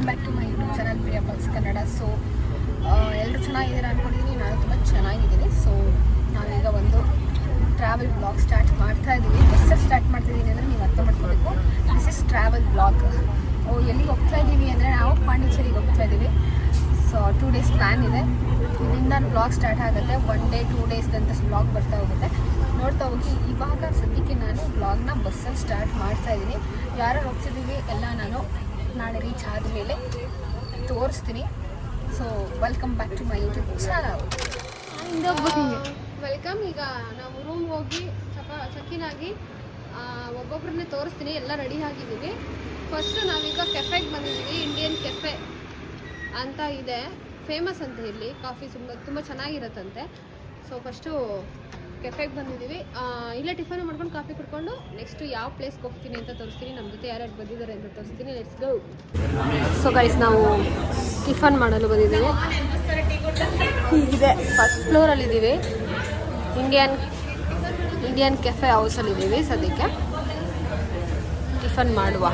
Welcome back to my YouTube channel Priya pulse Kannada. So ಎಲ್ಲರೂ ಚೆನ್ನಾಗಿದ್ದೀರಾ ಅಂದ್ಕೊಂಡಿದ್ದೀನಿ, ನಾನು ತುಂಬ ಚೆನ್ನಾಗಿದ್ದೀನಿ. ಸೊ ನಾವೀಗ ಒಂದು ಟ್ರಾವೆಲ್ ಬ್ಲಾಗ್ ಸ್ಟಾರ್ಟ್ ಮಾಡ್ತಾ ಇದ್ದೀವಿ. ಬಸ್ಸಲ್ಲಿ ಸ್ಟಾರ್ಟ್ ಮಾಡ್ತಿದ್ದೀನಿ ಅಂದರೆ ನೀವು ಅರ್ಥ ಮಾಡ್ಕೋಬೇಕು, ದಿಸ್ ಇಸ್ ಟ್ರಾವೆಲ್ ಬ್ಲಾಗ್. ಎಲ್ಲಿಗೆ ಹೋಗ್ತಾ ಇದ್ದೀವಿ ಅಂದರೆ ನಾವು ಪಾಂಡಿಚೇರಿಗೆ ಹೋಗ್ತಾ ಇದ್ದೀವಿ. ಸೊ 2 days ಪ್ಲ್ಯಾನ್ ಇದೆ. ಇಲ್ಲಿಂದ ಬ್ಲಾಗ್ ಸ್ಟಾರ್ಟ್ ಆಗುತ್ತೆ. 1 day 2 days ಅಂತ ಬ್ಲಾಗ್ ಬರ್ತಾ ಹೋಗುತ್ತೆ, ನೋಡ್ತಾ ಹೋಗಿ. ಇವಾಗ ಸದ್ಯಕ್ಕೆ ನಾನು ಬ್ಲಾಗ್ನ ಬಸ್ಸಲ್ಲಿ ಸ್ಟಾರ್ಟ್ ಮಾಡ್ತಾ ಇದ್ದೀನಿ. ಯಾರು ಹೋಗ್ತಿದ್ದೀವಿ ಎಲ್ಲ ನಾನು ನಾಳೆ ರೀಚ್ ಆದಮೇಲೆ ತೋರಿಸ್ತೀನಿ. So welcome back to my YouTube channel. Welcome. ಈಗ ನಾವು ರೂಮ್ ಹೋಗಿ ಸಖೀನಾಗಿ ಒಬ್ಬೊಬ್ಬರನ್ನೇ ತೋರಿಸ್ತೀನಿ. ಎಲ್ಲ ರೆಡಿ ಆಗಿದ್ದೀವಿ. ಫಸ್ಟು ನಾವೀಗ ಕೆಫೆಗೆ ಬಂದಿದ್ದೀವಿ. ಇಂಡಿಯನ್ ಕೆಫೆ ಅಂತ ಇದೆ, ಫೇಮಸ್ ಅಂತ. ಇಲ್ಲಿ ಕಾಫಿ ತುಂಬ ಚೆನ್ನಾಗಿರುತ್ತಂತೆ. ಸೊ ಫಸ್ಟು ಕೆಫೆಗೆ ಬಂದಿದ್ದೀವಿ. ಇಲ್ಲೇ ಟಿಫನ್ ಮಾಡ್ಕೊಂಡು ಕಾಫಿ ಕುಡ್ಕೊಂಡು ನೆಕ್ಸ್ಟು ಯಾವ ಪ್ಲೇಸ್ಗೆ ಹೋಗ್ತೀನಿ ಅಂತ ತೋರಿಸ್ತೀನಿ. ನಮ್ಮ ಜೊತೆ ಯಾರ್ಯಾರು ಬಂದಿದ್ದಾರೆ ಅಂತ ತೋರಿಸ್ತೀನಿ. Let's go. ಸೊ ಗೈಸ್, ನಾವು ಟಿಫನ್ ಮಾಡಲು ಬಂದಿದ್ದೀವಿ. ಹೀಗಿದೆ, ಫಸ್ಟ್ ಫ್ಲೋರಲ್ಲಿದ್ದೀವಿ. ಇಂಡಿಯನ್ ಕೆಫೆ ಹೌಸಲ್ಲಿದ್ದೀವಿ ಸದ್ಯಕ್ಕೆ. ಟಿಫನ್ ಮಾಡುವ.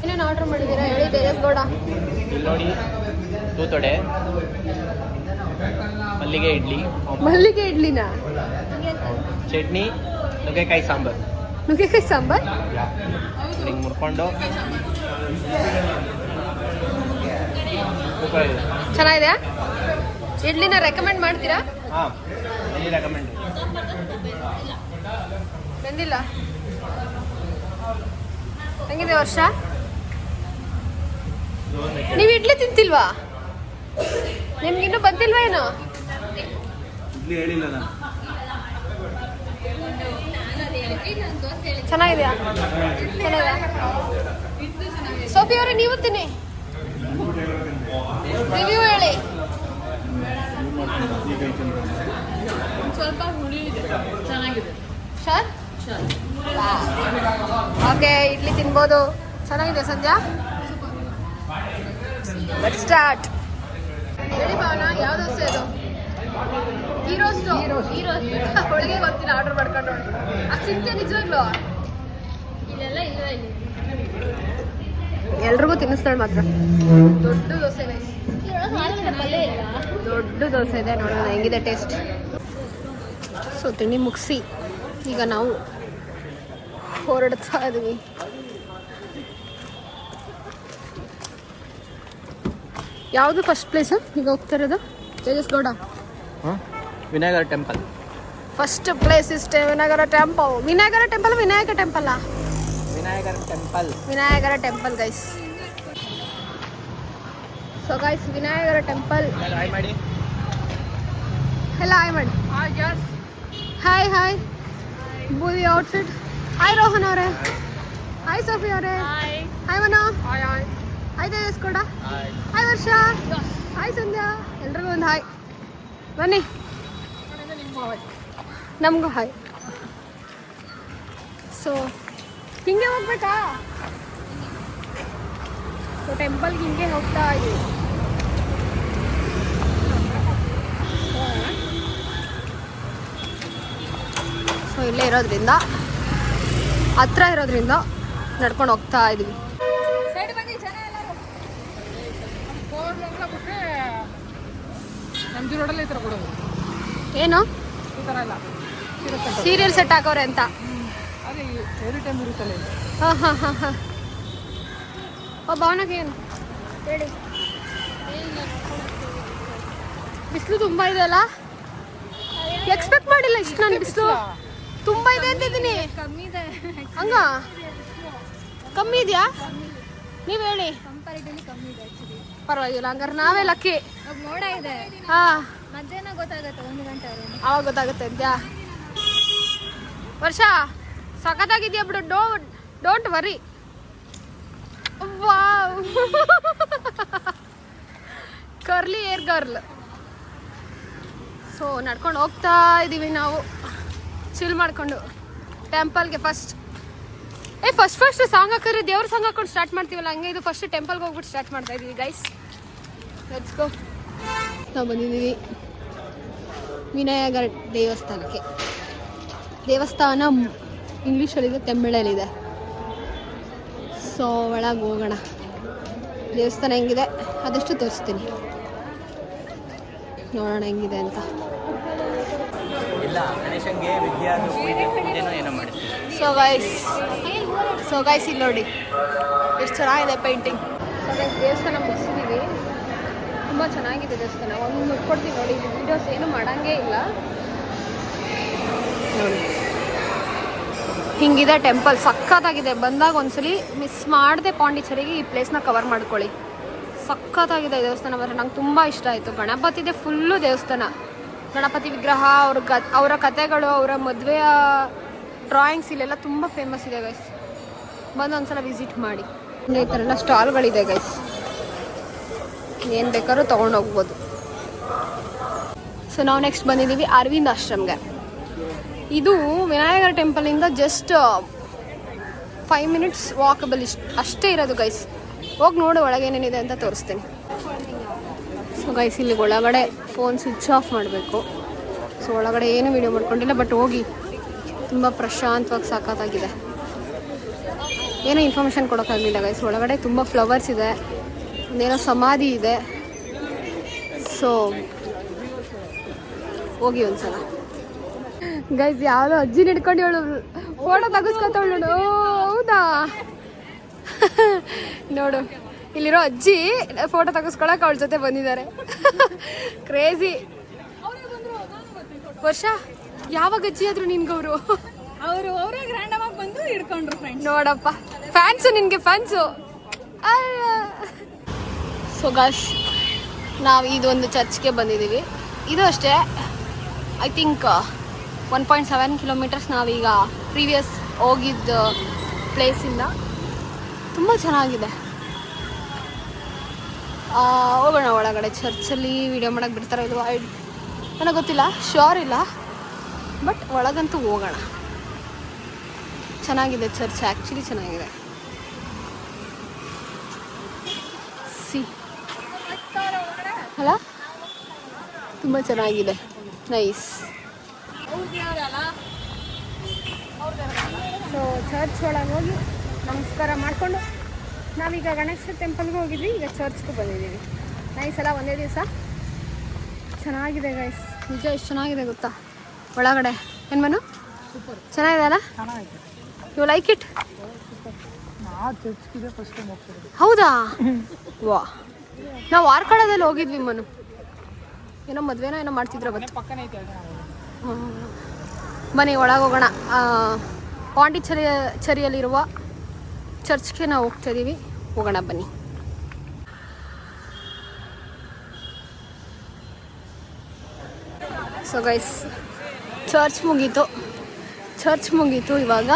ಏನೇನು ಆರ್ಡರ್ ಮಾಡಿದ್ದೀರಾ ಹೇಳಿ ದೇವೇಗೌಡ? ನೋಡಿ, ತೂತೊಡೆ, ಮಲ್ಲಿಗೆ ಇಡ್ಲಿನಾ, ಚಟ್ನಿ, ನುಗ್ಗೆಕಾಯಿ ಸಾಂಬಾರ್ ಹಿಂಗೆ ಮುರ್ಕೊಂಡು ಚೆನ್ನಾಗಿದೆಯಾ? ಇಡ್ಲಿನ ರೆಕಮೆಂಡ್ ಮಾಡ್ತೀರಾ? ಹಾಂ, ರೆಕಮೆಂಡ್. ಬಂದಿಲ್ಲ. ಹೆಂಗಿದೆ ವರ್ಷ? ನೀವು ಇಡ್ಲಿ ತಿಂತಿಲ್ವಾ? ನಿಮ್ಗಿನ್ನೂ ಬಂದಿಲ್ವಾ ಏನೋ? ಇಡ್ಲಿ ಹೇಳಿಲ್ಲ ನಾನು. ಚೆನ್ನಾಗಿದೆಯಾ? ಚೆನ್ನಾಗಿದೆಯಾ? ಸೋಫಿ ಅವರೇ, ನೀವು ತಿನ್ನಿ, ರಿವ್ಯೂ ಹೇಳಿ. ಸ್ವಲ್ಪ ಹುಳಿ ಇದೆ, ಚೆನ್ನಾಗಿದೆ. ಸರ್ ಓಕೆ, ಇಡ್ಲಿ ತಿನ್ಬೋದು. ಚೆನ್ನಾಗಿದೆ ಸಂಧ್ಯಾ. Let's start. ಹೇಳಿ ಭಾವನಾ, ಯಾವ ದೋಸೆ ಅದು? ಗೀ ರೋಸ್ಟ್. ಒಳಗೆ ಗೊತ್ತಿಲ್ಲ, ಆರ್ಡರ್ ಮಾಡ್ಕೊಂಡು. ಅದು ಸಿಗ್ತೆ ನಿಜವಾಗ್ಲು? ಇಲ್ಲೆಲ್ಲ ಇಲ್ಲ. ಇಲ್ಲಿ ಎಲ್ರಿಗೂ ತಿನ್ನಿಸ್ತಾಳೆ ಮಾತ್ರ. ದೊಡ್ಡ ದೋಸೆ, ದೊಡ್ಡ ದೋಸೆ ಇದೆ. ನೋಡೋಣ ಹೆಂಗಿದೆ ಟೇಸ್ಟ್. ಸೊ ತಿಂಡಿ ಮುಗಿಸಿ ಈಗ ನಾವು ಹೊರಡ್ತಾ ಇದ್ದೀವಿ. ಯಾವುದು ಫಸ್ಟ್ ಪ್ಲೇಸು ಈಗ ಹೋಗ್ತಾ ಇರೋದು? ತೇಜಸ್ಗೌಡ, ವಿನಾಯಕರ ಟೆಂಪಲ್. ಫಸ್ಟ್ ಪ್ಲೇಸ್ ಇಸ್ ವಿನಾಯಕರ ಟೆಂಪಲ್. ವಿನಾಯಕರ ಟೆಂಪಲ್ ವಿನಾಯಕರ ಟೆಂಪಲ್ ಗೈಸ್. ಸೊ ಗೈಸ್, ವಿನಾಯಕರ ಟೆಂಪಲ್. ಎಲ್ಲ ಹಾಯ್ ಮಾಡಿ. ಹಾಯ್ ಬೂದಿ ಔಟ್ಫಿಟ್. ಹಾಯ್ ರೋಹನ್ ಅವರೇ. ಹಾಯ್ ಸೋಫಿ ಅವರೇ. Hi Mano. Hi Tejas Gowda. Hi Varsha. Hi Sandhya. ಎಲ್ರಿಗೂ ಒಂದು ಹಾಯ್. ಬನ್ನಿ, ನಮಗೂ ಹಾಯ್. ಸೊ ಹಿಂಗೆ ಹೋಗ್ಬೇಕಾ? ಸೊ ಟೆಂಪಲ್ಗೆ ಹಿಂಗೆ ಹೋಗ್ತಾ ಇದ್ದೀವಿ. ಸೊ ಇಲ್ಲೇ ಇರೋದ್ರಿಂದ, ಹತ್ರ ಇರೋದ್ರಿಂದ ನಡ್ಕೊಂಡು ಹೋಗ್ತಾ ಇದ್ದೀವಿ. ಏನು ಸೀರಿಯಲ್ ಸೆಟ್ ಹಾಕೋರೆ ಅಂತ? ಹಾಂ. ಓ ಭಾವನಾಗೆ ಏನು ಹೇಳಿ? ಬಿಸಿಲು ತುಂಬ ಇದೆ ಅಲ್ಲ? ಎಕ್ಸ್ಪೆಕ್ಟ್ ಮಾಡಿಲ್ಲ ಇಷ್ಟು. ನಾನು ಬಿಸಿಲು ತುಂಬ ಇದೆ ಅಂತಿದ್ದೀನಿ. ಹಂಗ ಕಮ್ಮಿ ಇದೆಯಾ? ನೀವು ಹೇಳಿ. ಪರವಾಗಿಲ್ಲ, ಹಂಗಾರೆ ನಾವೇ ಲಕ್ಕಿ. ಮೋಡ ಇದೆ. ಹಾಂ, ಮಧ್ಯಾಹ್ನ ಗೊತ್ತಾಗುತ್ತೆ, 1 ಗಂಟೆ ಆವಾಗ ಗೊತ್ತಾಗುತ್ತೆ ಅಂತ್ಯಾ. ವರ್ಷ ಸಖತ್ತಾಗಿದೆಯಾ ಬಿಡು. Don't worry. Wow, curly hair girl. So ನಡ್ಕೊಂಡು ಹೋಗ್ತಾ ಇದ್ದೀವಿ ನಾವು, ಚಿಲ್ ಮಾಡಿಕೊಂಡು ಟೆಂಪಲ್ಗೆ. ಫಸ್ಟ್ ಸಾಂಗ್ ಹಾಕಿದ್ರೆ ದೇವ್ರ ಸಾಂಗ್ ಹಾಕೊಂಡು ಸ್ಟಾರ್ಟ್ ಮಾಡ್ತೀವಲ್ಲ, ಹಂಗೆ ಇದು ಫಸ್ಟ್ ಟೆಂಪಲ್ಗೆ ಹೋಗ್ಬಿಟ್ಟು ಸ್ಟಾರ್ಟ್ ಮಾಡ್ತಾ ಇದ್ದೀವಿ ಗೈಸ್. Let's go. ನಾವು ಬಂದಿದ್ದೀವಿ ವಿನಾಯಕರ ದೇವಸ್ಥಾನಕ್ಕೆ. ದೇವಸ್ಥಾನ ಇಂಗ್ಲೀಷಲ್ಲಿದೆ, ತಮಿಳಲ್ಲಿದೆ. ಸೊ ಒಳಗೆ ಹೋಗೋಣ. ದೇವಸ್ಥಾನ ಹೆಂಗಿದೆ ಅದಷ್ಟು ತೋರಿಸ್ತೀನಿ, ನೋಡೋಣ ಹೆಂಗಿದೆ ಅಂತ. ಇಲ್ಲ ಗಣೇಶಂಗೆ ವಿದ್ಯಾದು ಪೂಜೆನೋ ಏನೋ ಮಾಡ್ತೀವಿ. ಸೊ ಗೈಸ್ ಇಲ್ಲಿ ನೋಡಿ ಎಷ್ಟು ಚೆನ್ನಾಗಿದೆ ಪೇಂಟಿಂಗ್. ಸೊ ಗೈಸ್ ದೇವಸ್ಥಾನ ಮುಗಿಸಿದ್ದೀವಿ, ತುಂಬ ಚೆನ್ನಾಗಿದೆ ದೇವಸ್ಥಾನ. ಒಂದು ನೋಡ್ಕೊಡ್ತೀನಿ ನೋಡಿ, ಇಲ್ಲಿ ವೀಡಿಯೋಸ್ ಏನು ಮಾಡೋಂಗೇ ಇಲ್ಲ ನೋಡಿ. ಹಿಂಗಿದೆ ಟೆಂಪಲ್, ಸಖತ್ತಾಗಿದೆ. ಬಂದಾಗ ಒಂದ್ಸಲಿ ಮಿಸ್ ಮಾಡದೆ ಪಾಂಡಿಚೇರಿಗೆ ಈ ಪ್ಲೇಸ್ನ ಕವರ್ ಮಾಡ್ಕೊಳ್ಳಿ. ಸಖತ್ತಾಗಿದೆ ದೇವಸ್ಥಾನ ಮಾತ್ರ, ನಂಗೆ ತುಂಬ ಇಷ್ಟ ಆಯಿತು. ಗಣಪತಿದೆ ಫುಲ್ಲು ದೇವಸ್ಥಾನ, ಗಣಪತಿ ವಿಗ್ರಹ, ಅವರ ಕಥೆಗಳು, ಅವರ ಮದುವೆಯ ಡ್ರಾಯಿಂಗ್ಸ್ ಇಲ್ಲೆಲ್ಲ ತುಂಬ ಫೇಮಸ್ ಇದೆ ಗೈಸ್. ಬಂದು ಒಂದ್ಸಲ ವಿಸಿಟ್ ಮಾಡಿ. ಈ ಥರ ಎಲ್ಲ ಸ್ಟಾಲ್ಗಳಿದೆ ಗೈಸ್, ಏನು ಬೇಕಾದ್ರೂ ತೊಗೊಂಡೋಗ್ಬೋದು. ಸೊ ನಾವು ನೆಕ್ಸ್ಟ್ ಬಂದಿದ್ದೀವಿ ಅರವಿಂದ್ ಆಶ್ರಮ್ಗೆ. ಇದು ವಿನಾಯಕರ ಟೆಂಪಲಿಂದ ಜಸ್ಟ್ 5 minutes ವಾಕಬಲ್ ಅಷ್ಟೇ ಇರೋದು ಗೈಸ್. ಹೋಗಿ ನೋಡಿ ಒಳಗೆ ಏನೇನಿದೆ ಅಂತ ತೋರಿಸ್ತೀನಿ. ಸೊ ಗೈಸ್ ಇಲ್ಲಿ ಒಳಗಡೆ ಫೋನ್ ಸ್ವಿಚ್ ಆಫ್ ಮಾಡಬೇಕು. ಸೊ ಒಳಗಡೆ ಏನು ವೀಡಿಯೋ ಮಾಡ್ಕೊಂಡಿಲ್ಲ, ಬಟ್ ಹೋಗಿ ತುಂಬ ಪ್ರಶಾಂತವಾಗಿ ಸಾಕಾಗಿದೆ. ಏನೋ ಇನ್ಫಾರ್ಮೇಷನ್ ಕೊಡೋಕ್ಕಾಗಲಿಲ್ಲ ಗೈಸ್. ಒಳಗಡೆ ತುಂಬ ಫ್ಲವರ್ಸ್ ಇದೆ, ಒಂದೇನೋ ಸಮಾಧಿ ಇದೆ. ಸೊ ಹೋಗಿ ಒಂದ್ಸಲ ಗೈಸ್. ಯಾವುದೋ ಅಜ್ಜಿನ ಹಿಡ್ಕೊಂಡು ಹೇಳು ಫೋಟೋ ತೆಗೆಸ್ಕೊತಾಳು ನೋಡು. ಹೌದಾ ನೋಡು, ಇಲ್ಲಿರೋ ಅಜ್ಜಿ ಫೋಟೋ ತೆಗೆಸ್ಕೊಳಕ್ಕೆ ಅವಳ ಜೊತೆ ಬಂದಿದ್ದಾರೆ. ಕ್ರೇಜಿ. ವರ್ಷ ಯಾವಾಗ ಅಜ್ಜಿ ಆದ್ರು ನಿನ್ಗವರು ಅವರೇ ಗ್ರ್ಯಾಂಡಮ್ ಆಗಿ ಬಂದು ಹಿಡ್ಕೊಂಡ್ರು ಫ್ರೆಂಡ್ಸ್. ನೋಡಪ್ಪ, ಫ್ಯಾನ್ಸು ನಿನಗೆ, ಫ್ಯಾನ್ಸು. ಸೊ ಗೈಸ್ ನಾವು ಇದೊಂದು ಚರ್ಚ್ಗೆ ಬಂದಿದ್ದೀವಿ. ಇದು ಅಷ್ಟೇ, ಐ ಥಿಂಕ್ 1.7 kilometers ನಾವೀಗ ಪ್ರೀವಿಯಸ್ ಹೋಗಿದ್ದ ಪ್ಲೇಸಿಂದ. ತುಂಬ ಚೆನ್ನಾಗಿದೆ. ಹೋಗೋಣ ಒಳಗಡೆ. ಚರ್ಚಲ್ಲಿ ವಿಡಿಯೋ ಮಾಡೋಕ್ಕೆ ಬಿಡ್ತಾರೋ ಇಲ್ವಾ ನನಗೆ ಗೊತ್ತಿಲ್ಲ, ಶ್ಯೂರ್ ಇಲ್ಲ, ಬಟ್ ಒಳಗಂತೂ ಹೋಗೋಣ. ಚೆನ್ನಾಗಿದೆ ಚರ್ಚ್, ಆ್ಯಕ್ಚುಲಿ ಚೆನ್ನಾಗಿದೆ. ಸಿ ಅಲ್ಲ, ತುಂಬ ಚೆನ್ನಾಗಿದೆ, ನೈಸ್. ಸೊ ಚರ್ಚ್ ಒಳಗೆ ಹೋಗಿ ನಮಸ್ಕಾರ ಮಾಡಿಕೊಂಡು ನಾವೀಗ ಗಣೇಶ ಟೆಂಪಲ್ಗೆ ಹೋಗಿದ್ವಿ, ಈಗ ಚರ್ಚ್ಗೆ ಬಂದಿದ್ದೀವಿ. ನೈಸ್ ಅಲ್ಲ, ಒಂದೇ ದಿವಸ. ಚೆನ್ನಾಗಿದೆ ಗೈಸ್, ನಿಜ ಎಷ್ಟು ಚೆನ್ನಾಗಿದೆ ಗೊತ್ತಾ ಒಳಗಡೆ. ಏನು ಮನು ಚೆನ್ನಾಗಿದೆ ಅಲ್ಲ? You like it? ಹೌದಾ? ವಾ, ನಾವು ವಾರ್ಕಳದಲ್ಲಿ ಹೋಗಿದ್ವಿ ಮನು, ಏನೋ ಮದುವೆನೋ ಏನೋ ಮಾಡ್ತಿದ್ರು ಗೊತ್ತು. ಬನ್ನಿ ಒಳಗೆ ಹೋಗೋಣ. ಪಾಂಡಿಚೇರಿಯಲ್ಲಿರುವ ಚರ್ಚ್ಗೆ ನಾವು ಹೋಗ್ತಾ ಇದ್ದೀವಿ, ಹೋಗೋಣ ಬನ್ನಿ. ಸೊ ಗೈಸ್ ಚರ್ಚ್ ಮುಗೀತು. ಇವಾಗ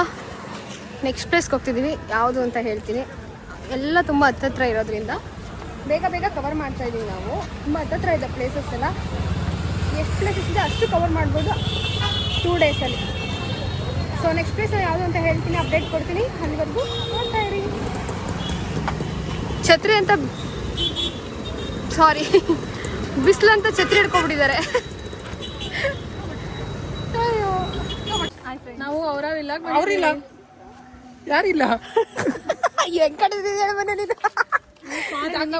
ನೆಕ್ಸ್ಟ್ ಪ್ಲೇಸ್ಗೆ ಹೋಗ್ತಿದ್ದೀವಿ. ಯಾವುದು ಅಂತ ಹೇಳ್ತೀನಿ. ಎಲ್ಲ ತುಂಬ ಹತ್ತತ್ರ ಇರೋದ್ರಿಂದ ಬೇಗ ಕವರ್ ಮಾಡ್ತಾ ಇದ್ದೀವಿ ನಾವು. ತುಂಬ ಹತ್ತತ್ರ ಇದೆ ಪ್ಲೇಸಸ್ ಎಲ್ಲ. ಎಷ್ಟು ಪ್ಲೇಸಸ್ ಇದೆ ಅಷ್ಟು ಕವರ್ ಮಾಡ್ಬೋದು 2 daysಲ್ಲಿ. ಸೊ ನೆಕ್ಸ್ಟ್ ಪ್ಲೇಸ್ ಯಾವುದು ಅಂತ ಹೇಳ್ತೀನಿ, ಅಪ್ಡೇಟ್ ಕೊಡ್ತೀನಿ. ಅಲ್ಲಿವರೆಗೂ ನೋಡ್ತಾ ಇರಿ. ಛತ್ರಿ ಅಂತ, ಸಾರಿ ಬಿಸಿಲು ಅಂತ ಛತ್ರಿ ಹಿಡ್ಕೊಂಡ್ಬಿಟ್ಟಿದ್ದಾರೆ. ನಾವು ಅವರಿಲ್ಲ ಯಾರಿಲ್ಲ ಹೆಂಗ್ ಕಟ್ಟಿದ್ದೀವಿ ಹೇಳಿ ಮನೆ ನೀನು.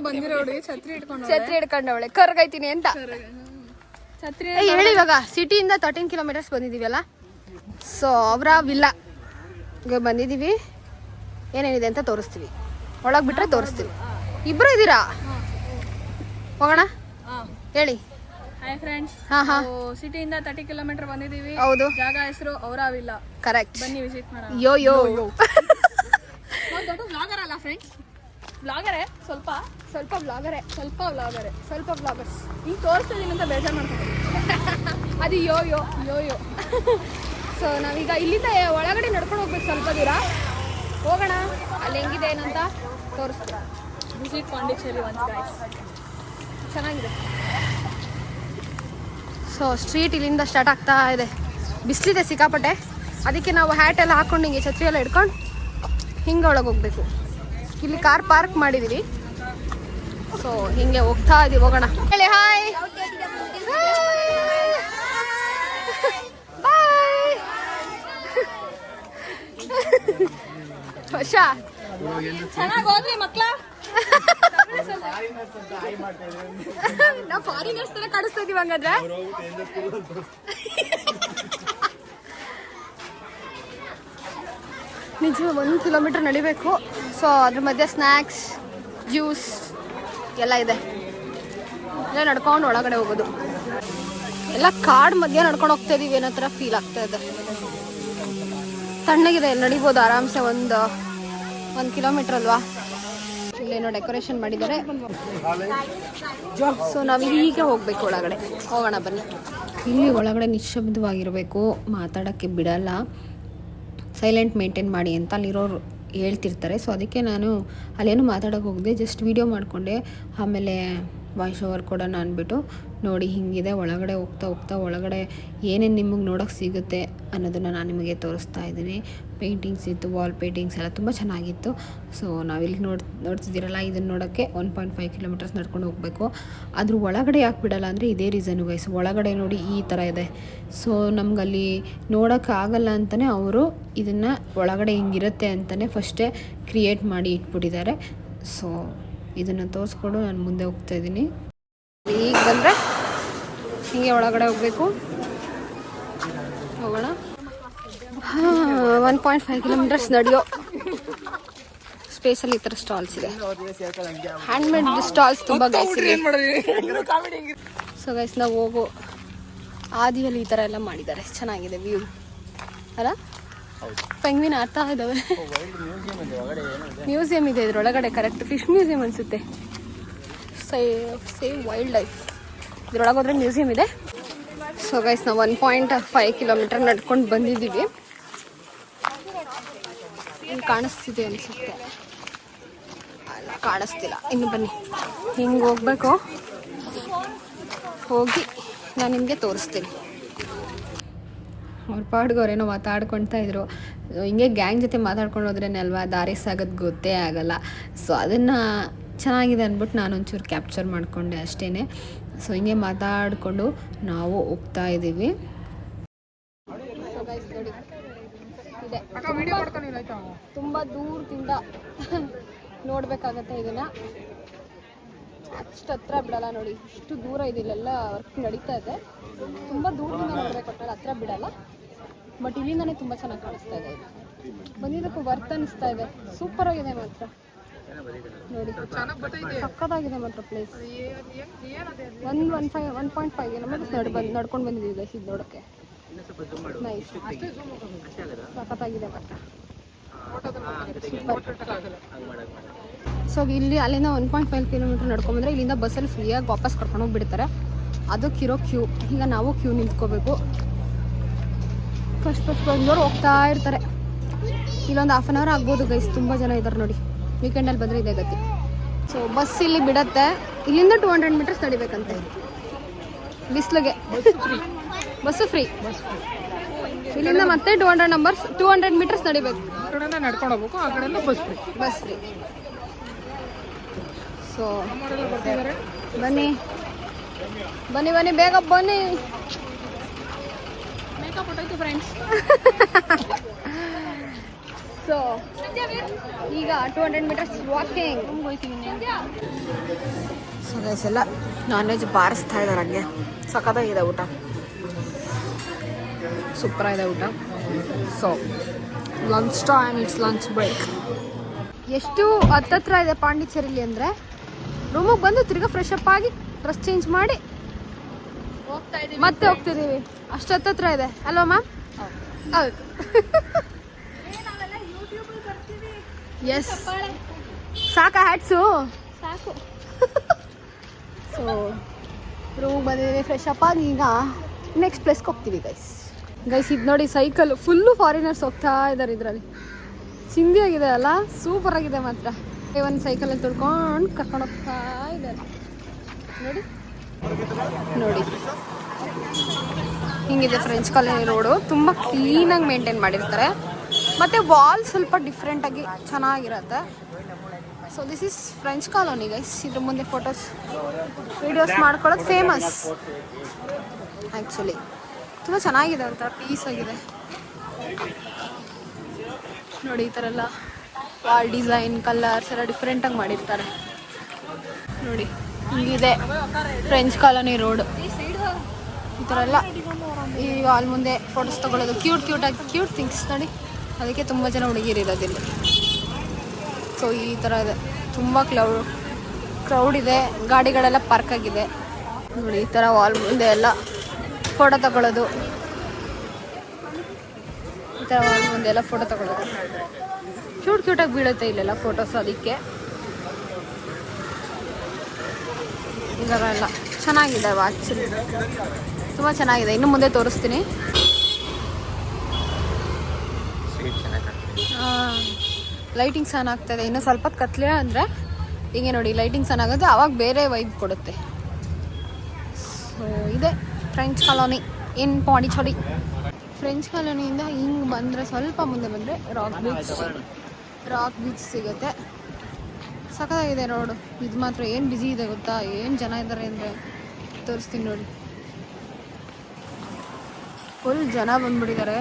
ಬಂದಿರೋ ಹುಡುಗಿ ಛತ್ರಿ ಹಿಡ್ಕೊಂಡವಳೆ ಕರ್ಗೈತೀನಿ ಅಂತ. ಛತ್ರಿ ಹೇಳಿ, ಇವಾಗ ಸಿಟಿಯಿಂದ 13 kilometers ಬಂದಿದ್ದೀವಲ್ಲ. ಸೊ ಅವರ ವಿಲ್ಲಾಗೆ ಬಂದಿದ್ದೀವಿ. ಏನೇನಿದೆ ಅಂತ ತೋರಿಸ್ತೀವಿ, ಒಳಗೆ ಬಿಟ್ರೆ ತೋರಿಸ್ತೀವಿ. ಇಬ್ಬರು ಇದ್ದೀರಾ? ಹೋಗೋಣ ಹೇಳಿ. ಹಾಯ್ ಫ್ರೆಂಡ್ಸ್, ಸಿಟಿಯಿಂದ 30 kilometers ಬಂದಿದ್ದೀವಿ. ಹೌದು, ಜಾಗ ಹೆಸರು ಅವರಾವಿಲ್ಲ. ಕರೆಕ್ಟ್, ಬನ್ನಿ ವಿಸಿಟ್ ಮಾಡೋಣ. ಯೋ ದೊಡ್ಡ ವ್ಲಾಗರ್ ಅಲ್ಲ ಫ್ರೆಂಡ್ಸ್, ವ್ಲಾಗರೇ, ಸ್ವಲ್ಪ ವ್ಲಾಗರ್ಸ್. ಹಿಂಗೆ ತೋರಿಸ್ತಿದ್ದೀನಿ ಅಂತ ಬೇಜಾರು ಮಾಡ್ಕೊಂಡು ಅದು ಯೋ. ಸೊ ನಾವೀಗ ಇಲ್ಲಿಂದ ಒಳಗಡೆ ನಡ್ಕೊಂಡು ಹೋಗ್ಬೇಕು, ಸ್ವಲ್ಪ ದೂರ ಹೋಗೋಣ. ಅಲ್ಲಿ ಹೆಂಗಿದೆ ಏನಂತ ತೋರಿಸ್ತೀವಿ. ವಿಸಿಟ್ ಪಾಂಡಿಚೇರಿ ಒನ್ಸ್ ಗೈಸ್, ಚೆನ್ನಾಗಿದೆ. ಸೊ ಸ್ಟ್ರೀಟ್ ಇಲ್ಲಿಂದ ಸ್ಟಾರ್ಟ್ ಆಗ್ತಾ ಇದೆ. ಬಿಸಿಲಿದೆ ಸಿಕ್ಕಾಪಟ್ಟೆ, ಅದಕ್ಕೆ ನಾವು ಹ್ಯಾಟ್ ಎಲ್ಲ ಹಾಕ್ಕೊಂಡು ಹಿಂಗೆ ಛತ್ರಿ ಎಲ್ಲ ಹಿಡ್ಕೊಂಡು ಹಿಂಗೆ ಒಳಗೆ ಹೋಗ್ಬೇಕು. ಇಲ್ಲಿ ಕಾರ್ ಪಾರ್ಕ್ ಮಾಡಿದ್ದೀವಿ. ಸೊ ಹಿಂಗೆ ಹೋಗ್ತಾ ಇದೀವಿ, ಹೋಗೋಣ. ಹೇಳಿ ಹಾಯ್. ಬಾಯ್. ವರ್ಷ ಚೆನ್ನಾಗಿ ಹೋದ್ರಿ ಮಕ್ಳ. ನಾವು ಫಾರಿನರ್ಸ್ ತರ ಕಾಣಿಸ್ತಾ ಇದೀವಿ ಹಂಗಾದ್ರೆ. ನಿಜ 1 ಕಿಲೋಮೀಟರ್ ನಡಿಬೇಕು. ಸೊ ಅದ್ರ ಮಧ್ಯೆ ಸ್ನ್ಯಾಕ್ಸ್, ಜ್ಯೂಸ್ ಎಲ್ಲ ಇದೆ. ಇಲ್ಲ ನಡ್ಕೊಂಡು ಒಳಗಡೆ ಹೋಗೋದು. ಎಲ್ಲ ಕಾಡ್ ಮಧ್ಯೆ ನಡ್ಕೊಂಡು ಹೋಗ್ತಾ ಇದೀವಿ ಅನ್ನೋ ಥರ ಫೀಲ್ ಆಗ್ತಾ ಇದೆ. ತಣ್ಣಗಿದೆ, ನಡಿಬೋದು ಆರಾಮ್ಸೆ. 1 ಕಿಲೋಮೀಟರ್ ಅಲ್ವಾ. ಇಲ್ಲೇನೋ ಡೆಕೋರೇಷನ್ ಮಾಡಿದ್ದಾರೆ. ಸೊ ನಾವು ಹೀಗೆ ಹೋಗ್ಬೇಕು ಒಳಗಡೆ. ಹೋಗೋಣ ಬನ್ನಿ. ಇಲ್ಲಿ ಒಳಗಡೆ ನಿಶ್ಶಬ್ದವಾಗಿರಬೇಕು, ಮಾತಾಡೋಕ್ಕೆ ಬಿಡಲ್ಲ, ಸೈಲೆಂಟ್ ಮೇಂಟೈನ್ ಮಾಡಿ ಅಂತ ಅಲ್ಲಿರೋರು ಹೇಳ್ತಿರ್ತಾರೆ. ಸೊ ಅದಕ್ಕೆ ನಾನು ಅಲ್ಲೇನು ಮಾತಾಡೋಕೆ ಹೋಗದೆ, ಜಸ್ಟ್ ವೀಡಿಯೋ ಮಾಡಿಕೊಂಡೆ. ಆಮೇಲೆ ವಾಯ್ಸ್ ಓವರ್ ಕೊಡೋಣ ಅಂದ್ಬಿಟ್ಟು ನೋಡಿ ಹಿಂಗಿದೆ. ಒಳಗಡೆ ಹೋಗ್ತಾ ಒಳಗಡೆ ಏನೇನು ನಿಮಗೆ ನೋಡೋಕ್ಕೆ ಸಿಗುತ್ತೆ ಅನ್ನೋದನ್ನು ನಾನು ನಿಮಗೆ ತೋರಿಸ್ತಾ ಇದ್ದೀನಿ. ಪೇಂಟಿಂಗ್ಸ್ ಇತ್ತು, ವಾಲ್ ಪೇಂಟಿಂಗ್ಸ್ ಎಲ್ಲ ತುಂಬ ಚೆನ್ನಾಗಿತ್ತು. ಸೊ ನಾವಿಲ್ಲಿ ನೋಡ್ತಿದ್ದೀರಲ್ಲ, ಇದನ್ನು ನೋಡೋಕ್ಕೆ 1.5 ಕಿಲೋಮೀಟರ್ಸ್ ನಡ್ಕೊಂಡು ಹೋಗಬೇಕು. ಅದ್ರ ಒಳಗಡೆ ಯಾಕೆ ಬಿಡಲ್ಲ ಅಂದರೆ ಇದೇ ರೀಸನ್ನು ಗೈಸ್. ಒಳಗಡೆ ನೋಡಿ ಈ ಥರ ಇದೆ. ಸೊ ನಮಗಲ್ಲಿ ನೋಡೋಕ್ಕಾಗಲ್ಲ ಅಂತಲೇ ಅವರು ಇದನ್ನು ಒಳಗಡೆ ಹಿಂಗಿರುತ್ತೆ ಅಂತಲೇ ಫಸ್ಟೇ ಕ್ರಿಯೇಟ್ ಮಾಡಿ ಇಟ್ಬಿಟ್ಟಿದ್ದಾರೆ. ಸೊ ಇದನ್ನು ತೋರಿಸ್ಕೊಂಡು ನಾನು ಮುಂದೆ ಹೋಗ್ತಾ ಇದ್ದೀನಿ. ಈಗ ಬಂದರೆ ಹೀಗೆ ಒಳಗಡೆ ಹೋಗಬೇಕು. ಹೋಗೋಣ. 1.5 ಕಿಲೋಮೀಟರ್ಸ್ ನಡೆಯೋ ಸ್ಪೇಸಲ್ಲಿ ಈ ಥರ ಸ್ಟಾಲ್ಸ್ ಇದೆ. ಹ್ಯಾಂಡ್ಮೇಡ್ ಸ್ಟಾಲ್ಸ್ ತುಂಬ ಗೈಸ್ ಇದೆ. ಸೊ ಗೈಸ್ ನಾವು ಹೋಗೋ ಆದಿಯಲ್ಲಿ ಈ ಥರ ಎಲ್ಲ ಮಾಡಿದ್ದಾರೆ. ಚೆನ್ನಾಗಿದೆ ವ್ಯೂ ಅಲ್ಲ. ಪೆಂಗ್ವಿನ್ ಆಡ್ತಾ ಇದ್ದಾವೆ. ಮ್ಯೂಸಿಯಂ ಇದೆ ಇದ್ರೊಳಗಡೆ. ಕರೆಕ್ಟ್ ಫಿಶ್ ಮ್ಯೂಸಿಯಂ ಅನಿಸುತ್ತೆ. Save wild life. ಇದ್ರೊಳಗೆ ಹೋದ್ರೆ ಮ್ಯೂಸಿಯಂ ಇದೆ. ಸೊ ಗೈಸ್ ನಾವು 1.5 ಕಿಲೋಮೀಟರ್ ನಡ್ಕೊಂಡು ಬಂದಿದ್ದೀವಿ. ಕಾಣಿಸ್ತಿದೆ ಅನಿಸುತ್ತೆ. ಅಲ್ಲ, ಕಾಣಿಸ್ತಿಲ್ಲ. ಇನ್ನು ಬನ್ನಿ, ಹಿಂಗೆ ಹೋಗ್ಬೇಕು. ಹೋಗಿ ನಾನು ನಿಮಗೆ ತೋರಿಸ್ತೀನಿ. ಅವ್ರ ಪಾಡ್ಗವ್ರೇನೋ ಮಾತಾಡ್ಕೊಳ್ತಾ ಇದ್ರು. ಹಿಂಗೆ ಗ್ಯಾಂಗ್ ಜೊತೆ ಮಾತಾಡ್ಕೊಂಡು ಹೋದ್ರೇನೆ ಅಲ್ವಾ ದಾರಿ ಸಾಗೋದು ಗೊತ್ತೇ ಆಗಲ್ಲ. ಸೊ ಅದನ್ನು ಚೆನ್ನಾಗಿದೆ ಅಂದ್ಬಿಟ್ಟು ನಾನು ಒಂಚೂರು ಕ್ಯಾಪ್ಚರ್ ಮಾಡಿಕೊಂಡೆ ಅಷ್ಟೇ. ಸೊ ಹಿಂಗೆ ಮಾತಾಡಿಕೊಂಡು ನಾವು ಹೋಗ್ತಾ ಇದ್ದೀವಿ. ತುಂಬ ದೂರದಿಂದ ನೋಡಬೇಕಾಗತ್ತೆ ಇದನ್ನು. ಅಷ್ಟು ಹತ್ರ ಬಿಡಲ್ಲ ನೋಡಿ. ಇಷ್ಟು ದೂರ ಇದೆ. ಇಲ್ಲೆಲ್ಲ ವರ್ಕ್ ನಡೀತಾ ಇದೆ. ತುಂಬ ದೂರದಿಂದ ನೋಡಬೇಕು, ಒಟ್ಟಲ್ಲಿ ಹತ್ರ ಬಿಡಲ್ಲ. ಬಟ್ ಇಲ್ಲಿಂದನೇ ತುಂಬ ಚೆನ್ನಾಗಿ ಕಾಣಿಸ್ತಾ ಇದೆ. ಬಂದಿದ್ದಕ್ಕೂ ವರ್ತ್ ಅನಿಸ್ತಾ ಇದೆ. ಸೂಪರ್ ಆಗಿದೆ ಮಾತ್ರ ನೋಡಿ. ಸಕ್ಕತ್ತಾಗಿದೆ ಮಾತ್ರ ಪ್ಲೇಸ್. 1.5 ಕಿಲೋಮೀಟರ್ಸ್ ನಡ್ಕೊಂಡು ಬಂದಿದ್ದೀವಿ ಗೈಸ್ ಇದು ನೋಡೋಕ್ಕೆ. ನೈಸ್, ಸಕ್ಕತ್ತಾಗಿದೆ ಮಾತ್ರ. ಸೊ ಇಲ್ಲಿ ಅಲ್ಲಿಂದ 1.5 ಕಿಲೋಮೀಟರ್ ನಡ್ಕೊಂಡ್ಬಂದರೆ ಇಲ್ಲಿಂದ ಬಸ್ಸಲ್ಲಿ ಫ್ರೀಯಾಗಿ ವಾಪಸ್ ಕರ್ಕೊಂಡು ಹೋಗ್ಬಿಡ್ತಾರೆ. ಅದಕ್ಕಿರೋ ಕ್ಯೂ. ಈಗ ನಾವು ಕ್ಯೂ ನಿಂತ್ಕೋಬೇಕು. ಫಸ್ಟ್ ಬಂದವರು ಹೋಗ್ತಾ ಇರ್ತಾರೆ. ಇಲ್ಲೊಂದು 1/2 ಅವರ್ ಆಗ್ಬೋದು ಗೈಸ್. ತುಂಬ ಜನ ಇದ್ದಾರೆ ನೋಡಿ. ವೀಕೆಂಡಲ್ಲಿ ಬಂದರೆ ಇದೇ ಗತಿ. ಸೊ ಬಸ್ ಇಲ್ಲಿ ಬಿಡತ್ತೆ. ಇಲ್ಲಿಂದ 200 ಮೀಟರ್ಸ್ ನಡಿಬೇಕಂತೆ ಬಿಸಿಲಿಗೆ. Bus free. ಇಲ್ಲಿಂದ ಮತ್ತೆ 200 ಮೀಟರ್ಸ್ ನಡಿಬೇಕು. ನಡ್ಕೊಂಡು ಹೋಗ್ಬೇಕು. ಆ ಕಡೆಯಿಂದ ಬಸ್ ಫ್ರೀ. ಸೊ ಬನ್ನಿ ಬನ್ನಿ ಬನ್ನಿ, ಬೇಗ ಬನ್ನಿ. Makeup ಹೊಟ್ಟೋಯ್ತು friends. ಸೊ ಈಗ 200 ಮೀಟರ್ಸ್ ವಾಕಿಂಗ್ ಹೋಗ್ತೀನಿ. ಸೊ ಗೈಸ್ ಎಲ್ಲ ನಾನ್ ವೆಜ್ ಬಾರಿಸ್ತಾ ಇದ್ದಾರೆ. ಹಂಗೆ ಸಖತ್ತಾಗಿದೆ ಊಟ. ಸೂಪರಾಗಿದೆ ಊಟ. So lunch time, it's lunch break. ಎಷ್ಟು ಹತ್ತತ್ರ ಇದೆ ಪಾಂಡಿಚೇರಿಲಿ ಅಂದರೆ ರೂಮಿಗೆ ಬಂದು ತಿರ್ಗಾ ಫ್ರೆಶ್ ಅಪ್ ಆಗಿ ಡ್ರೆಸ್ ಚೇಂಜ್ ಮಾಡಿ ಮತ್ತೆ ಹೋಗ್ತಿದ್ದೀವಿ. ಅಷ್ಟು ಹತ್ತತ್ರ ಇದೆ ಅಲ್ವಾ ಮ್ಯಾಮ್? ಹೌದು. ಎಸ್, ಸಾಕಾ ಹ್ಯಾಟ್ಸು? ಸಾಕು. ಸೊ ರೂಮಿಗೆ ಬಂದಿದ್ದೀವಿ, ಫ್ರೆಶ್ ಅಪ್ ಆಗಿ ಈಗ ನೆಕ್ಸ್ಟ್ ಪ್ಲೇಸ್ಗೆ ಹೋಗ್ತೀವಿ ಗೈಸ್. ಇದು ನೋಡಿ ಸೈಕಲ್ ಫುಲ್ಲು ಫಾರಿನರ್ಸ್ ಹೋಗ್ತಾ ಇದ್ದಾರೆ ಇದರಲ್ಲಿ. ಚಿಂದಿಯಾಗಿದೆ ಅಲ್ಲ, ಸೂಪರ್ ಆಗಿದೆ ಮಾತ್ರ. ಒಂದು ಸೈಕಲಲ್ಲಿ ತುಳ್ಕೊಂಡು ಕರ್ಕೊಂಡು ಹೋಗ್ತಾ ಇದ್ದಾರೆ ನೋಡಿ. ನೋಡಿ ಹಿಂಗಿದೆ ಫ್ರೆಂಚ್ ಕಾಲೋನಿ ರೋಡು. ತುಂಬ ಕ್ಲೀನಾಗಿ ಮೇಂಟೈನ್ ಮಾಡಿರ್ತಾರೆ. ಮತ್ತು ವಾಲ್ ಸ್ವಲ್ಪ ಡಿಫ್ರೆಂಟಾಗಿ ಚೆನ್ನಾಗಿರುತ್ತೆ. So this is French colony guys. ಇದ್ರ ಮುಂದೆ ಫೋಟೋಸ್ ವೀಡಿಯೋಸ್ ಮಾಡ್ಕೊಳ್ಳೋದು ಫೇಮಸ್ ಆ್ಯಕ್ಚುಲಿ. ತುಂಬ ಚೆನ್ನಾಗಿದೆ, ಒಂಥರ ಪೀಸ್ ಆಗಿದೆ ನೋಡಿ. ಈ ಥರ ಎಲ್ಲ ವಾಲ್ ಡಿಸೈನ್, ಕಲರ್ಸ್ ಎಲ್ಲ ಡಿಫ್ರೆಂಟಾಗಿ ಮಾಡಿರ್ತಾರೆ. ನೋಡಿ ಹಿಂಗಿದೆ ಫ್ರೆಂಚ್ ಕಾಲೋನಿ ರೋಡ್. ಈ ಥರ ಎಲ್ಲ ಈ ವಾಲ್ ಮುಂದೆ ಫೋಟೋಸ್ ತೊಗೊಳ್ಳೋದು ಕ್ಯೂಟ್ ಥಿಂಗ್ಸ್ ನೋಡಿ. ಅದಕ್ಕೆ ತುಂಬ ಜನ ಹುಡುಗಿರು ಇರೋದಿಲ್ಲ. ಸೊ ಈ ಥರ ಇದೆ, ತುಂಬ ಕ್ರೌಡ್ ಇದೆ, ಗಾಡಿಗಳೆಲ್ಲ ಪಾರ್ಕ್ ಆಗಿದೆ ನೋಡಿ. ಈ ಥರ ವಾಲ್ ಮುಂದೆ ಎಲ್ಲ ಫೋಟೋ ತಗೊಳ್ಳೋದು, ಈ ಥರ ವಾಲ್ ಮುಂದೆ ಎಲ್ಲ ಫೋಟೋ ತಗೊಳ್ಳೋದು ಕ್ಯೂಟಾಗಿ ಬೀಳುತ್ತೆ ಇಲ್ಲೆಲ್ಲ ಫೋಟೋಸ್. ಅದಕ್ಕೆ ಈ ಥರ ಎಲ್ಲ ಚೆನ್ನಾಗಿದೆ ಆ್ಯಕ್ಚುಲಿ, ತುಂಬ ಚೆನ್ನಾಗಿದೆ. ಇನ್ನು ಮುಂದೆ ತೋರಿಸ್ತೀನಿ. ಲೈಟಿಂಗ್ ಚೆನ್ನಾಗ್ತದೆ. ಇನ್ನು ಸ್ವಲ್ಪ ಕತ್ಲೆ ಅಂದರೆ ಹಿಂಗೆ ನೋಡಿ, ಲೈಟಿಂಗ್ ಚೆನ್ನಾಗುತ್ತೆ, ಆವಾಗ ಬೇರೆ ವೈಬ್ ಕೊಡುತ್ತೆ. ಸೊ ಇದೆ ಫ್ರೆಂಚ್ ಕಾಲೋನಿ ಇನ್ ಪಾಂಡಿಚೇರಿ. ಫ್ರೆಂಚ್ ಕಾಲೋನಿಯಿಂದ ಹಿಂಗೆ ಬಂದರೆ ಸ್ವಲ್ಪ ಮುಂದೆ ಬಂದರೆ ರಾಕ್ ಬೀಚ್ ಸಿಗುತ್ತೆ. ಸಖತ್ತಾಗಿದೆ ರೋಡು. ಇದು ಮಾತ್ರ ಏನು ಬ್ಯುಸಿ ಇದೆ ಗೊತ್ತಾ, ಏನು ಜನ ಇದ್ದಾರೆ ಅಂದರೆ ತೋರಿಸ್ತೀನಿ ನೋಡಿ. ಫುಲ್ ಜನ ಬಂದ್ಬಿಟ್ಟಿದ್ದಾರೆ,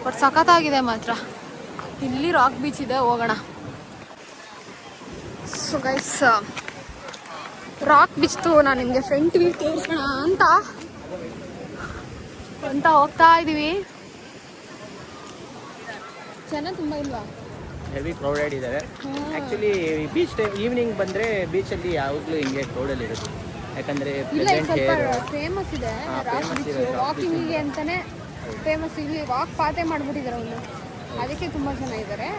ಬಟ್ ಸಖತ್ತಾಗಿದೆ ಮಾತ್ರ. ಇಲ್ಲಿ ರಾಕ್ ಬೀಚ್ ಇದೆ, ಹೋಗೋಣ. ಸೊ ಗೈಸ್, ರಾಕ್ ಬೀಚ್ದು ನಾನು ನಿಮಗೆ ಫ್ರಂಟ್ ವ್ಯೂ ತೋರಿಸೋಣ ಅಂತ ಹೋಗ್ತಾ ಇದ್ದೀವಿ. ಜನ ತುಂಬ ಇಲ್ವಾ? ಹೆವಿ ಕ್ರೌಡೆಡ್ ಇದ್ದಾರೆ ಆ್ಯಕ್ಚುಲಿ. ಬೀಚ್ ಟೈಮ್ ಈವ್ನಿಂಗ್ ಬಂದರೆ ಬೀಚಲ್ಲಿ ಯಾವಾಗಲೂ ಹಿಂಗೆ ಕ್ರೌಡಲ್ಲಿ ಇರುತ್ತೆ. ಯಾಕಂದರೆ ಫೇಮಸ್ ಇದೆ ರಾಕ್ ಬೀಚ್, ವಾಕಿಂಗಿಗೆ ಅಂತಲೇ ಫೇಮಸ್. ಇಲ್ಲಿ ವಾಕ್ ಪಾತೆ ಮಾಡಿಬಿಟ್ಟಿದ್ದಾರೆ ಒಂದು, ಅದಕ್ಕೆ ತುಂಬ ಜನ ಇದ್ದಾರೆ.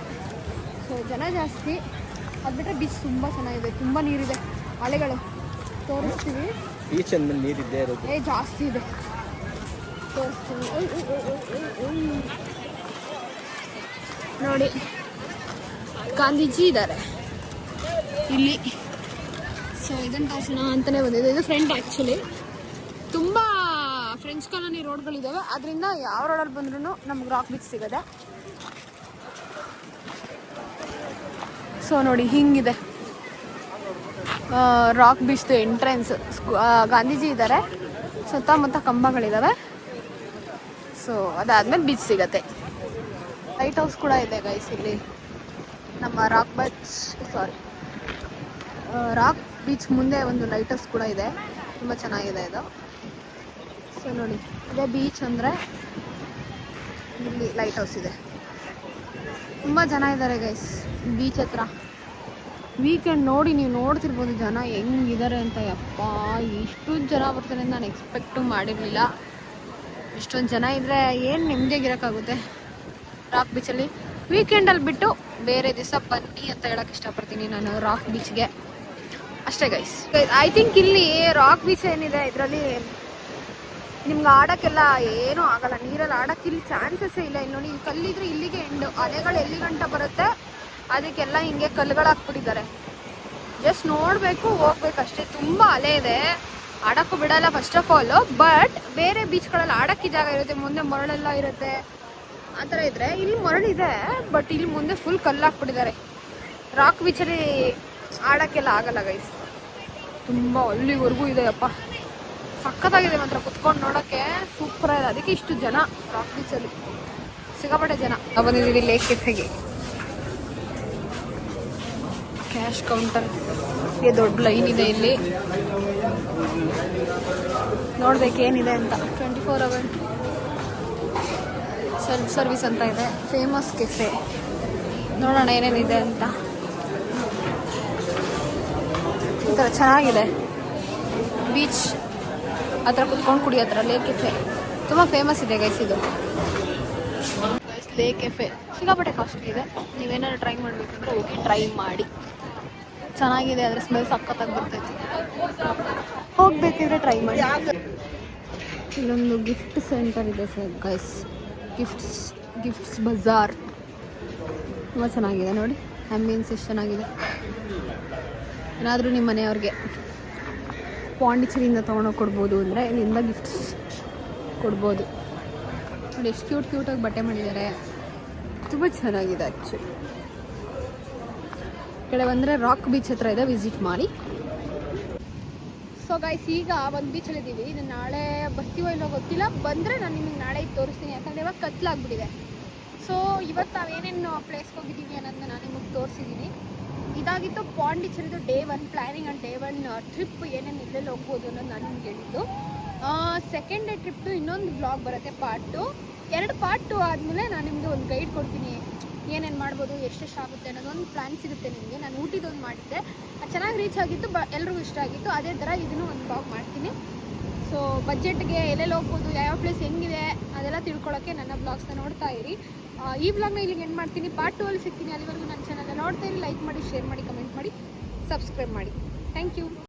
ಸೊ ಜನ ಜಾಸ್ತಿ. ಅದು ಬಿಟ್ಟರೆ ಬೀಚ್ ತುಂಬ ಚೆನ್ನಾಗಿದೆ, ತುಂಬ ನೀರಿದೆ, ಅಲೆಗಳು ತೋರಿಸ್ತೀವಿ. ಬೀಚ್ ಅಂದಮೇಲೆ ನೀರಿದ್ದೇ ಇರೋದು, ಜಾಸ್ತಿ ಇದೆ, ತೋರಿಸ್ತೀವಿ. ನೋಡಿ ಗಾಂಧೀಜಿ ಇದ್ದಾರೆ ಇಲ್ಲಿ. ಸೊ ಇದನ್ನು ತೋರಿಸೋಣ ಅಂತಲೇ ಬಂದಿದೆ. ಇದು ಫ್ರೆಂಡ್ ಆ್ಯಕ್ಚುಲಿ. ತುಂಬ ಫ್ರೆಂಚ್ ಕಾಲೋನಿ ರೋಡ್ಗಳಿದ್ದಾವೆ, ಅದರಿಂದ ಯಾವ ರೋಡಲ್ಲಿ ಬಂದ್ರೂ ನಮ್ಗೆ ರಾಕ್ ಬೀಚ್ ಸಿಗೋದೆ. ಸೊ ನೋಡಿ ಹಿಂಗಿದೆ ರಾಕ್ ಬೀಚ್ದು ಎಂಟ್ರೆನ್ಸ್. ಗಾಂಧೀಜಿ ಇದ್ದಾರೆ, ಸುತ್ತಮುತ್ತ ಕಂಬಗಳಿದ್ದಾವೆ. ಸೊ ಅದಾದಮೇಲೆ ಬೀಚ್ ಸಿಗತ್ತೆ. ಲೈಟ್ ಹೌಸ್ ಕೂಡ ಇದೆ ಗೈಸ್ ಇಲ್ಲಿ. ನಮ್ಮ ರಾಕ್ ಬೀಚ್ ಮುಂದೆ ಒಂದು ಲೈಟ್ ಹೌಸ್ ಕೂಡ ಇದೆ, ತುಂಬ ಚೆನ್ನಾಗಿದೆ ಇದು. ಸೊ ನೋಡಿ ಇದೇ ಬೀಚ್ ಅಂದರೆ ಇಲ್ಲಿ ಲೈಟ್ ಹೌಸ್ ಇದೆ. ತುಂಬ ಜನ ಇದ್ದಾರೆ ಗೈಸ್ ಬೀಚ್ ಹತ್ರ. ವೀಕೆಂಡ್ ನೋಡಿ, ನೀವು ನೋಡ್ತಿರ್ಬೋದು ಜನ ಹೆಂಗಿದ್ದಾರೆ ಅಂತ. ಯಪ್ಪ, ಇಷ್ಟೊಂದು ಜನ ಬರ್ತಾರೆ ಅಂತ ನಾನು ಎಕ್ಸ್ಪೆಕ್ಟು ಮಾಡಿರಲಿಲ್ಲ. ಇಷ್ಟೊಂದು ಜನ ಇದ್ದರೆ ಏನು ನೆಮ್ಮದಿಯಾಗಿರೋಕ್ಕಾಗುತ್ತೆ ರಾಕ್ ಬೀಚಲ್ಲಿ. ವೀಕೆಂಡಲ್ಲಿ ಬಿಟ್ಟು ಬೇರೆ ದಿವಸ ಬನ್ನಿ ಅಂತ ಹೇಳೋಕ್ಕೆ ಇಷ್ಟಪಡ್ತೀನಿ ನಾನು ರಾಕ್ ಬೀಚ್ಗೆ ಅಷ್ಟೇ ಗೈಸ್. ಐ ಥಿಂಕ್ ಇಲ್ಲಿ ರಾಕ್ ಬೀಚ್ ಏನಿದೆ ಇದರಲ್ಲಿ ನಿಮ್ಗೆ ಆಡೋಕ್ಕೆಲ್ಲ ಏನೂ ಆಗಲ್ಲ. ನೀರಲ್ಲಿ ಆಡೋಕ್ಕೆ ಇಲ್ಲಿ ಚಾನ್ಸಸ್ಸೇ ಇಲ್ಲ. ಇಲ್ಲಿ ನೋಡಿ, ಕಲ್ಲಿದ್ರೆ ಇಲ್ಲಿಗೆ ಎಂಡು, ಅಲೆಗಳು ಎಲ್ಲಿ ಗಂಟ ಬರುತ್ತೆ ಅದಕ್ಕೆಲ್ಲ ಹಿಂಗೆ ಕಲ್ಲುಗಳು ಹಾಕ್ಬಿಟ್ಟಿದ್ದಾರೆ. ಜಸ್ಟ್ ನೋಡಬೇಕು, ಹೋಗ್ಬೇಕಷ್ಟೇ. ತುಂಬ ಅಲೆ ಇದೆ, ಆಡೋಕ್ಕೂ ಬಿಡಲ್ಲ ಫಸ್ಟ್ ಆಫ್ ಆಲು. ಬಟ್ ಬೇರೆ ಬೀಚ್ಗಳಲ್ಲಿ ಆಡೋಕ್ಕೆ ಜಾಗ ಇರುತ್ತೆ, ಮುಂದೆ ಮರಳೆಲ್ಲ ಇರುತ್ತೆ, ಆ ಥರ ಇದ್ದರೆ ಇಲ್ಲಿ ಮರಳಿದೆ, ಬಟ್ ಇಲ್ಲಿ ಮುಂದೆ ಫುಲ್ ಕಲ್ಲು ಹಾಕ್ಬಿಟ್ಟಿದ್ದಾರೆ. ರಾಕ್ ಬೀಚಲ್ಲಿ ಆಡೋಕ್ಕೆಲ್ಲ ಆಗಲ್ಲ ಗೈಸ್. ತುಂಬ ಅಲ್ಲಿವರೆಗೂ ಇದೆ. ಅಪ್ಪ ಸಖತ್ತಾಗಿದೆ ಮಾತ್ರ, ಕುತ್ಕೊಂಡು ನೋಡೋಕ್ಕೆ ಸೂಪರ್ ಇದೆ. ಅದಕ್ಕೆ ಇಷ್ಟು ಜನ ರಾಕ್ ಬೀಚಲ್ಲಿ, ಸಿಕ್ಕಾಪಟ್ಟೆ ಜನ. ಬಂದಿದ್ದೀವಿ ಲೇಕ್ ಕೆಫೆಗೆ. ಕ್ಯಾಶ್ ಕೌಂಟರ್ಗೆ ದೊಡ್ಡ ಲೈನ್ ಇದೆ ಇಲ್ಲಿ. ನೋಡ್ಬೇಕು ಏನಿದೆ ಅಂತ. 24 hour ಸೆಲ್ಫ್ ಸರ್ವಿಸ್ ಅಂತ ಇದೆ. ಫೇಮಸ್ ಕೆಫೆ, ನೋಡೋಣ ಏನೇನಿದೆ ಅಂತ. ಈ ಥರ ಚೆನ್ನಾಗಿದೆ ಬೀಚ್ ಹತ್ರ ಕುತ್ಕೊಂಡು ಕುಡಿಯೋ ಹತ್ರ ಲೇಕ್ ಕೆಫೆ ತುಂಬ ಫೇಮಸ್ ಇದೆ ಗೈಸ್. ಇದು ಲೇಕ್ ಕೆಫೆ ಸಿಕ್ಕಾಪಟ್ಟೆ ಕಾಸ್ಟ್ಲಿ ಇದೆ. ನೀವೇನಾದ್ರು ಟ್ರೈ ಮಾಡಬೇಕಂದ್ರೆ ಹೋಗಿ ಟ್ರೈ ಮಾಡಿ, ಚೆನ್ನಾಗಿದೆ. ಅದರ ಸ್ಮೆಲ್ ಸಖತ್ತಾಗಿ ಬರ್ತೈತೆ, ಹೋಗ್ಬೇಕಿದ್ರೆ ಟ್ರೈ ಮಾಡಿ. ಇಲ್ಲೊಂದು ಗಿಫ್ಟ್ ಸೆಂಟರ್ ಇದೆ ಸರ್ ಗೈಸ್, ಗಿಫ್ಟ್ಸ್ ಬಜಾರ್. ತುಂಬ ಚೆನ್ನಾಗಿದೆ ನೋಡಿ, ಆ್ಯಂಬಿಯನ್ಸ್ ಎಷ್ಟು ಚೆನ್ನಾಗಿದೆ. ಏನಾದರೂ ನಿಮ್ಮ ಮನೆಯವ್ರಿಗೆ ಪಾಂಡಿಚೇರಿಯಿಂದ ತೊಗೊಂಡೋಗಿ ಕೊಡ್ಬೋದು ಅಂದರೆ ಇಲ್ಲಿಂದ ಗಿಫ್ಟ್ಸ್ ಕೊಡ್ಬೋದು. ನೋಡಿ ಎಷ್ಟು ಕ್ಯೂಟಾಗಿ ಬಟ್ಟೆ ಮಾಡಿದ್ದಾರೆ, ತುಂಬ ಚೆನ್ನಾಗಿದೆ ಆ್ಯಕ್ಚುಲಿ. ಕಡೆ ಬಂದರೆ ರಾಕ್ ಬೀಚ್ ಹತ್ರ ಇದೆ, ವಿಸಿಟ್ ಮಾಡಿ. ಸೊ ಗೈಸ್, ಈಗ ಒಂದು ಬೀಚಲ್ಲಿದ್ದೀವಿ. ಇದು ನಾಳೆ ಬರ್ತೀವೋ ಇಲ್ಲೋ ಗೊತ್ತಿಲ್ಲ. ಬಂದರೆ ನಾನು ನಿಮಗೆ ನಾಳೆ ಇದು ತೋರಿಸ್ತೀನಿ, ಯಾಕಂದರೆ ಇವಾಗ ಕತ್ಲಾಗ್ಬಿಟ್ಟಿದೆ. ಸೊ ಇವತ್ತು ನಾವೇನೇನು ಪ್ಲೇಸ್ಗೆ ಹೋಗಿದ್ದೀವಿ ಅನ್ನೋದನ್ನ ನಾನು ನಿಮಗೆ ತೋರಿಸಿದ್ದೀನಿ. ಇದಾಗಿತ್ತು ಪಾಂಡಿಚೇರಿದು day 1 planning and day 1 trip ಏನೇನು ಎಲ್ಲೆಲ್ಲಿ ಹೋಗ್ಬೋದು ಅನ್ನೋದು ನಾನು ನಿಮ್ಗೆ ಹೇಳಿದ್ದು. ಸೆಕೆಂಡ್ ಡೇ ಟ್ರಿಪ್ದು ಇನ್ನೊಂದು ಬ್ಲಾಗ್ ಬರುತ್ತೆ ಪಾರ್ಟ್ 2 ಪಾರ್ಟ್ 2 ಆದಮೇಲೆ ನಾನು ನಿಮ್ಮದು ಒಂದು ಗೈಡ್ ಕೊಡ್ತೀನಿ, ಏನೇನು ಮಾಡ್ಬೋದು, ಎಷ್ಟೆಷ್ಟು ಆಗುತ್ತೆ ಅನ್ನೋದೊಂದು ಪ್ಲ್ಯಾನ್ ಸಿಗುತ್ತೆ ನಿಮಗೆ. ನಾನು ಊಟಿದೊಂದು ಮಾಡಿದ್ದೆ, ಅದು ಚೆನ್ನಾಗಿ ರೀಚ್ ಆಗಿತ್ತು, ಎಲ್ರಿಗೂ ಇಷ್ಟ ಆಗಿತ್ತು. ಅದೇ ಥರ ಇದನ್ನು ಒಂದು ಬ್ಲಾಗ್ ಮಾಡ್ತೀನಿ. ಸೊ ಬಜೆಟ್ಗೆ ಎಲ್ಲೆಲ್ಲಿ ಹೋಗ್ಬೋದು, ಯಾವ್ಯಾವ ಪ್ಲೇಸ್ ಹೆಂಗಿದೆ ಅದೆಲ್ಲ ತಿಳ್ಕೊಳ್ಳೋಕ್ಕೆ ನನ್ನ ಬ್ಲಾಗ್ಸ್ನ ನೋಡ್ತಾ ಇರಿ. ಈ ಬ್ಲಾಗ್ನ ಇಲ್ಲಿಗೆ ಎಂಡ್ ಮಾಡ್ತೀನಿ. ಪಾರ್ಟ್ 2 ಅಲ್ಲಿ ಸಿಗ್ತೀನಿ. ಅಲ್ಲಿವರೆಗೂ ನನ್ನ ಚಾನಲ್ನ ನೋಡ್ತಾ ಇರಿ, ಲೈಕ್ ಮಾಡಿ, ಶೇರ್ ಮಾಡಿ, ಕಮೆಂಟ್ ಮಾಡಿ, ಸಬ್ಸ್ಕ್ರೈಬ್ ಮಾಡಿ. Thank you.